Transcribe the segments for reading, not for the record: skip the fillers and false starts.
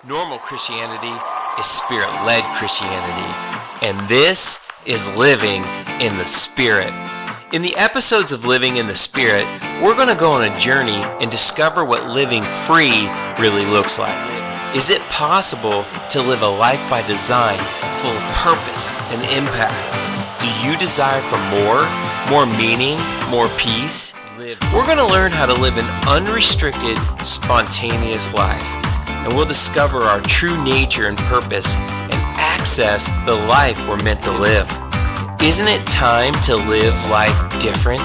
Normal Christianity is Spirit-led Christianity, and this is living in the Spirit. In the episodes of Living in the Spirit, we're going to go on a journey and discover what living free really looks like. Is it possible to live a life by design, full of purpose and impact? Do you desire for more meaning, more peace? We're going to learn how to live an unrestricted, spontaneous life, and we'll discover our true nature and purpose and access the life we're meant to live. Isn't it time to live life different?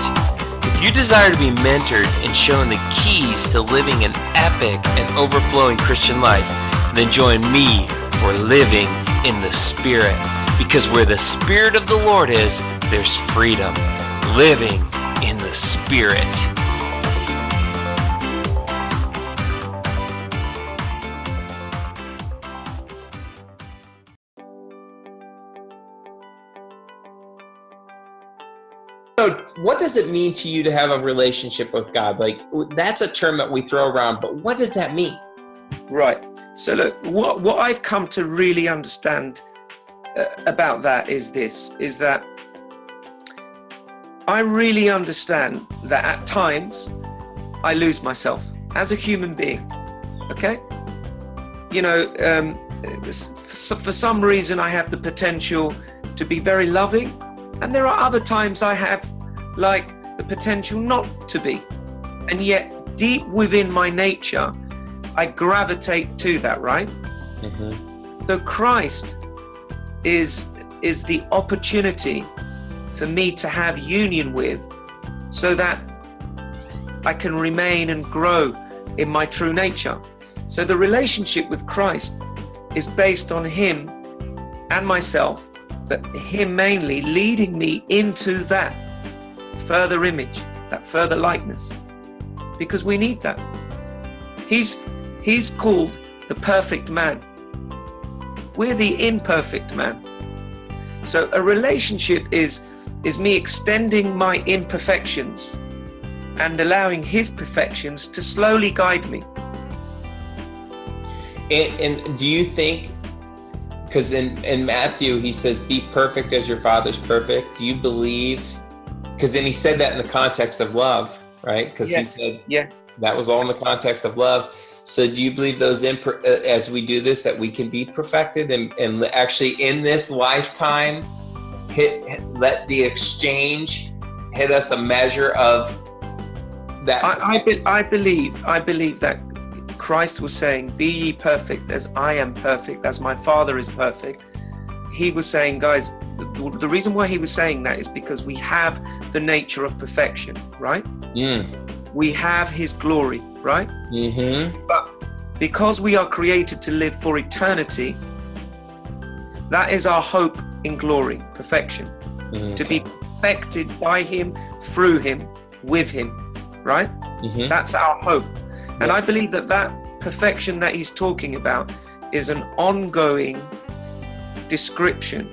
If you desire to be mentored and shown the keys to living an epic and overflowing Christian life, then join me for Living in the Spirit. Because where the Spirit of the Lord is, there's freedom. Living in the Spirit. So what does it mean to you to have a relationship with God? Like, that's a term that we throw around, but what does that mean? Right. So look, what I've come to really understand about that is that I really understand that at times I lose myself as a human being. Okay? You know, for some reason I have the potential to be very loving, and there are other times I have like the potential not to be. And yet deep within my nature, I gravitate to that, right? Mm-hmm. So Christ is the opportunity for me to have union with, so that I can remain and grow in my true nature. So the relationship with Christ is based on Him and myself, but Him mainly leading me into that further image, that further likeness, because we need that. He's called the perfect man. We're the imperfect man. So a relationship is me extending my imperfections and allowing His perfections to slowly guide me. And do you think, because in Matthew he says, be perfect as your Father's perfect. Do you believe, because then he said that in the context of love, right? Because yes. He said that was all in the context of love. So do you believe those, as we do this, that we can be perfected and actually in this lifetime let the exchange hit us a measure of that? I believe that Christ was saying, be ye perfect as I am perfect, as my Father is perfect. He was saying, guys, the reason why he was saying that is because we have the nature of perfection, right? We have His glory, right? Mm-hmm. But because we are created to live for eternity, that is our hope in glory, perfection. Mm-hmm. To be perfected by Him, through Him, with Him, right? Mm-hmm. That's our hope. Yeah. And I believe that perfection that he's talking about is an ongoing description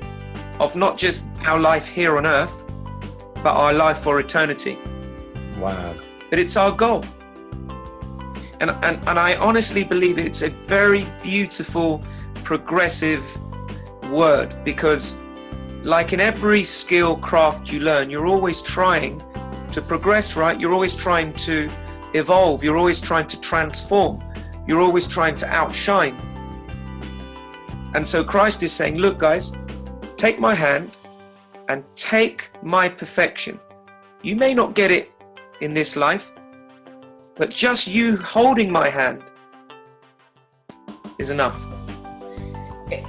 of not just our life here on earth, but our life for eternity. Wow. But it's our goal. And I honestly believe it's a very beautiful, progressive word, because like in every skill, craft you learn, you're always trying to progress, right? You're always trying to evolve. You're always trying to transform. You're always trying to outshine. And so Christ is saying, look, guys, take my hand and take my perfection. You may not get it in this life, but just you holding my hand is enough.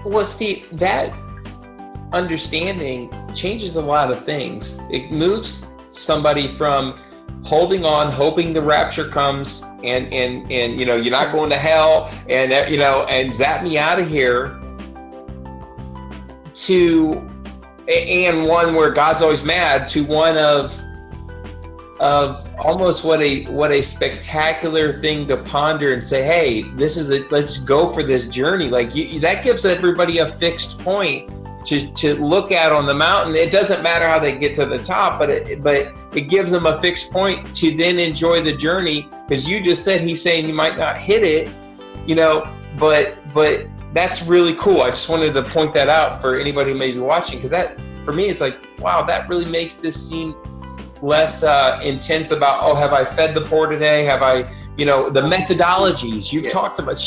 Well, Steve, that understanding changes a lot of things. It moves somebody from holding on, hoping the rapture comes and you know, you're not going to hell and you know, and zap me out of here, to and one where God's always mad, to one of almost what a spectacular thing to ponder and say, hey, this is let's go for this journey. Like that gives everybody a fixed point to look at on the mountain. It doesn't matter how they get to the top, but it gives them a fixed point to then enjoy the journey. Because you just said, he's saying you might not hit it, you know, but that's really cool. I just wanted to point that out for anybody who may be watching, because that, for me, it's like, wow, that really makes this seem less intense about, oh, have I fed the poor today? Have I, the methodologies you've talked about.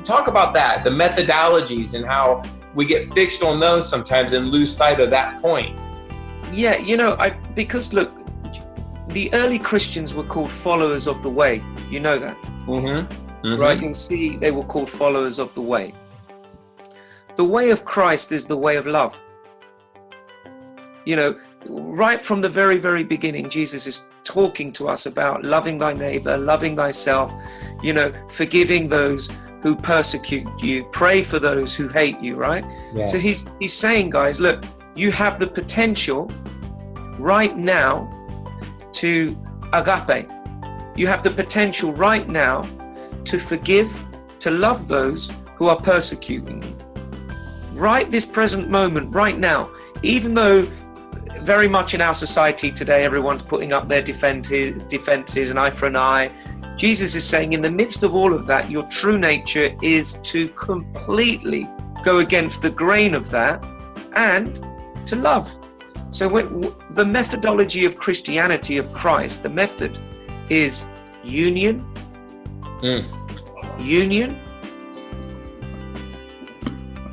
Talk about that, the methodologies, and how we get fixed on those sometimes and lose sight of that point. Yeah, because look, the early Christians were called followers of the way. You know that, right? You'll see they were called followers of the way. The way of Christ is the way of love. Right from the very, very beginning, Jesus is talking to us about loving thy neighbor, loving thyself, forgiving those who persecute you, pray for those who hate you, right? Yes. So he's saying, guys, look, you have the potential right now to agape. You have the potential right now to forgive, to love those who are persecuting you. Right this present moment, right now, even though very much in our society today, everyone's putting up their defenses, an eye for an eye. Jesus is saying, in the midst of all of that, your true nature is to completely go against the grain of that and to love. So the methodology of Christianity, of Christ, the method is union,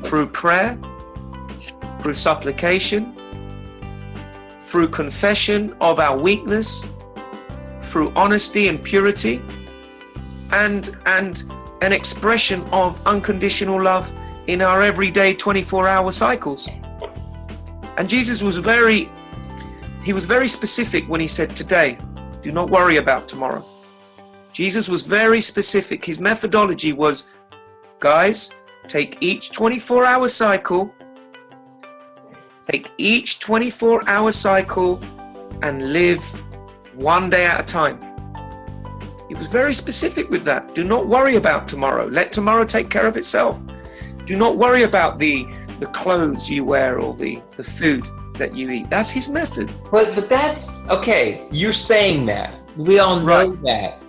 through prayer, through supplication, through confession of our weakness, through honesty and purity, and an expression of unconditional love in our everyday 24-hour cycles. And Jesus was very specific when he said, today, do not worry about tomorrow. Jesus was very specific. His methodology was, guys, take each 24-hour cycle, and live one day at a time. He was very specific with that. Do not worry about tomorrow. Let tomorrow take care of itself. Do not worry about the clothes you wear or the food that you eat. That's his method. But that's, okay, you're saying that. We all know that.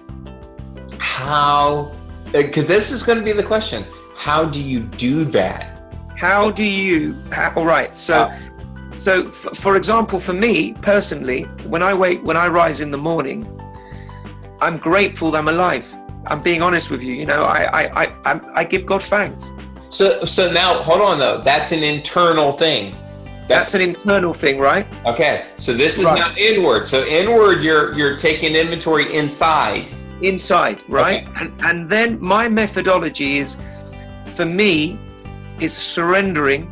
How, because this is going to be the question. How do you do that? All right, so for example, for me personally, when I rise in the morning, I'm grateful that I'm alive. I'm being honest with you. I give God thanks. So now, hold on though. That's an internal thing. That's an internal thing, right? Okay. So this is now inward. So inward, you're taking inventory inside. Inside, right? Okay. And then my methodology is, for me, is surrendering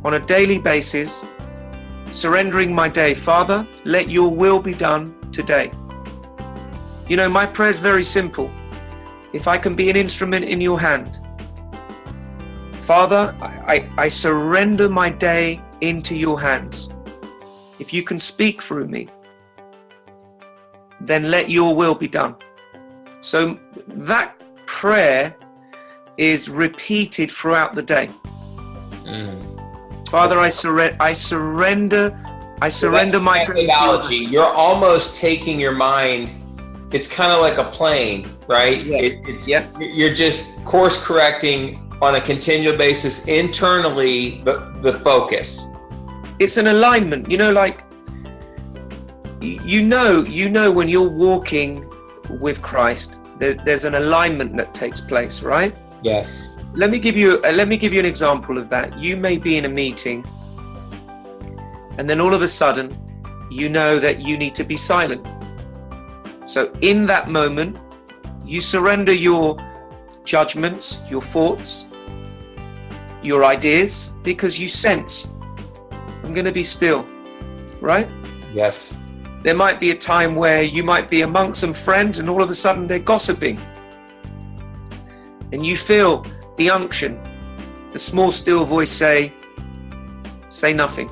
on a daily basis, surrendering my day. Father, let your will be done today. My prayer is very simple. If I can be an instrument in your hand, Father, I surrender my day into your hands. If you can speak through me, then let your will be done. So that prayer is repeated throughout the day. Father, I surrender my methodology. You're almost taking your mind. It's kind of like a plane, right? Yeah. You're just course correcting on a continual basis internally, the focus. It's an alignment, like when you're walking with Christ, there's an alignment that takes place, right? Yes. Let me give you an example of that. You may be in a meeting, and then all of a sudden, you know that you need to be silent. So in that moment, you surrender your judgments, your thoughts, your ideas, because you sense, I'm going to be still, right? Yes. There might be a time where you might be amongst some friends and all of a sudden they're gossiping. And you feel the unction, the small still voice say nothing.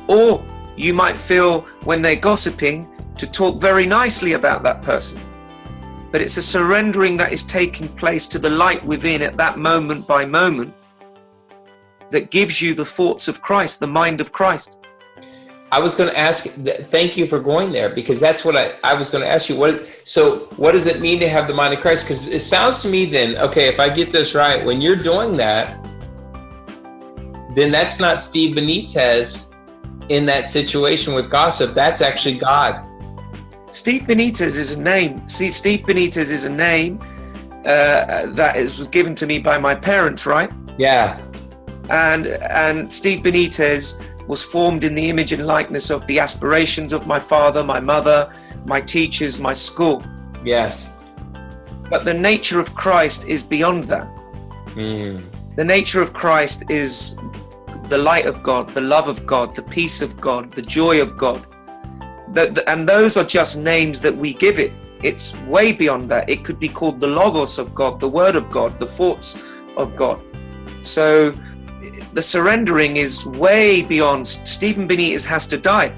Or you might feel when they're gossiping to talk very nicely about that person. But it's a surrendering that is taking place to the light within at that moment by moment that gives you the thoughts of Christ, the mind of Christ. I was going to ask, thank you for going there, because that's what I was going to ask you. So what does it mean to have the mind of Christ? Because it sounds to me then, okay, if I get this right, when you're doing that, then that's not Steve Benitez in that situation with gossip. That's actually God. Steve Benitez is a name. See, Steve Benitez is a name that was given to me by my parents, right? Yeah. And Steve Benitez was formed in the image and likeness of the aspirations of my father, my mother, my teachers, my school. Yes. But the nature of Christ is beyond that. The nature of Christ is the light of God, the love of God, the peace of God, the joy of God. And those are just names that we give it. It's way beyond that. It could be called the Logos of God, the Word of God, the thoughts of God. So the surrendering is way beyond. Stephen Benitez has to die.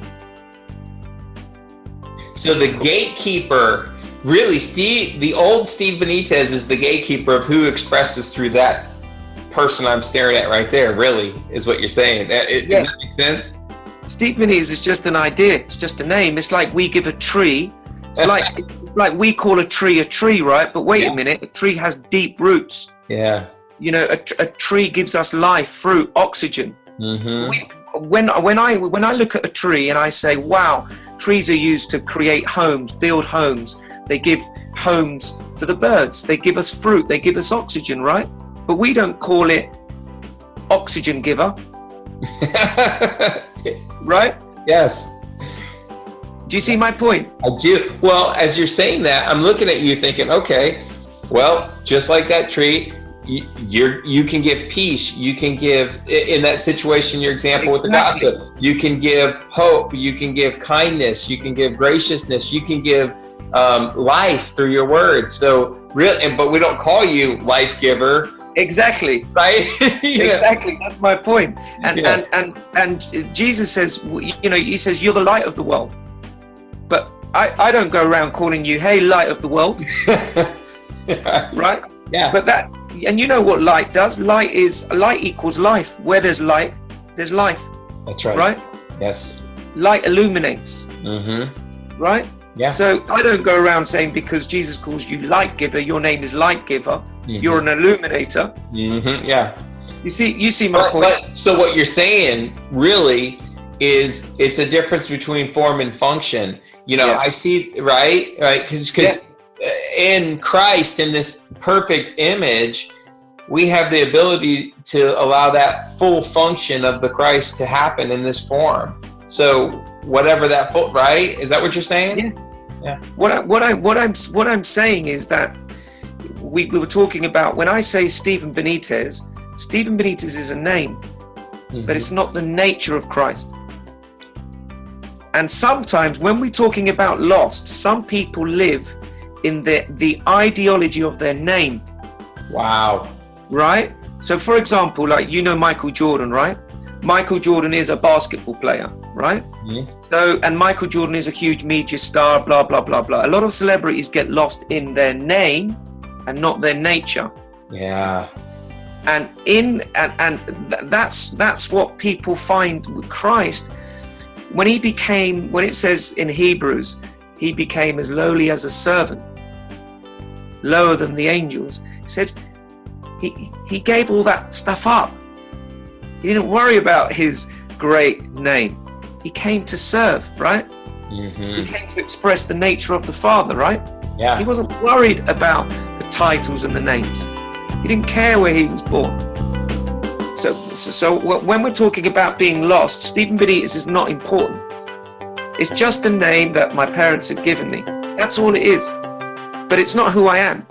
So the gatekeeper, really, the old Steve Benitez is the gatekeeper of who expresses through that person I'm staring at right there, really, is what you're saying. Does that make sense? Steve Benitez is just an idea. It's just a name. It's like we give a tree. It's like we call a tree, right? But wait a minute, a tree has deep roots. Yeah. You know, a tree gives us life, fruit, oxygen. When I look at a tree and I say, wow, trees are used to create homes, build homes. They give homes for the birds. They give us fruit. They give us oxygen, right? But we don't call it oxygen giver. Right? Yes. Do you see my point? I do. Well, as you're saying that, I'm looking at you thinking, okay, well, just like that tree, you can give peace. You can give, in that situation, your example with the gossip, you can give hope. You can give kindness. You can give graciousness. You can give life through your words. So, but we don't call you life giver. Exactly. Right? Exactly. That's my point. And Jesus says, you know, he says, you're the light of the world. But I don't go around calling you, hey, light of the world. Right? Yeah. But that, and you know what light does? Light equals life. Where there's light, there's life. That's right. Right? Yes. Light illuminates. Right? Yeah. So I don't go around saying because Jesus calls you light giver, your name is light giver. You're an illuminator. Yeah. You see my point. But, so what you're saying really is it's a difference between form and function. You know, I see, right? Because in Christ, in this perfect image, we have the ability to allow that full function of the Christ to happen in this form. So whatever that full, right? Is that what you're saying? Yeah. What I'm saying is that we were talking about, when I say Stephen Benitez is a name, but it's not the nature of Christ. And sometimes when we're talking about lost, some people live in the ideology of their name. Wow. Right? So for example, like, you know, Michael Jordan, right? Michael Jordan is a basketball player, right? So, and Michael Jordan is a huge media star, blah, blah, blah, blah. A lot of celebrities get lost in their name and not their nature. Yeah. And that's what people find with Christ. When it says in Hebrews, he became as lowly as a servant, lower than the angels. It said he gave all that stuff up. He didn't worry about his great name. He came to serve, right? He came to express the nature of the Father, right? Yeah. He wasn't worried about the titles and the names. He didn't care where he was born. So when we're talking about being lost, Stephen Benitez is not important. It's just a name that my parents have given me. That's all it is. But it's not who I am.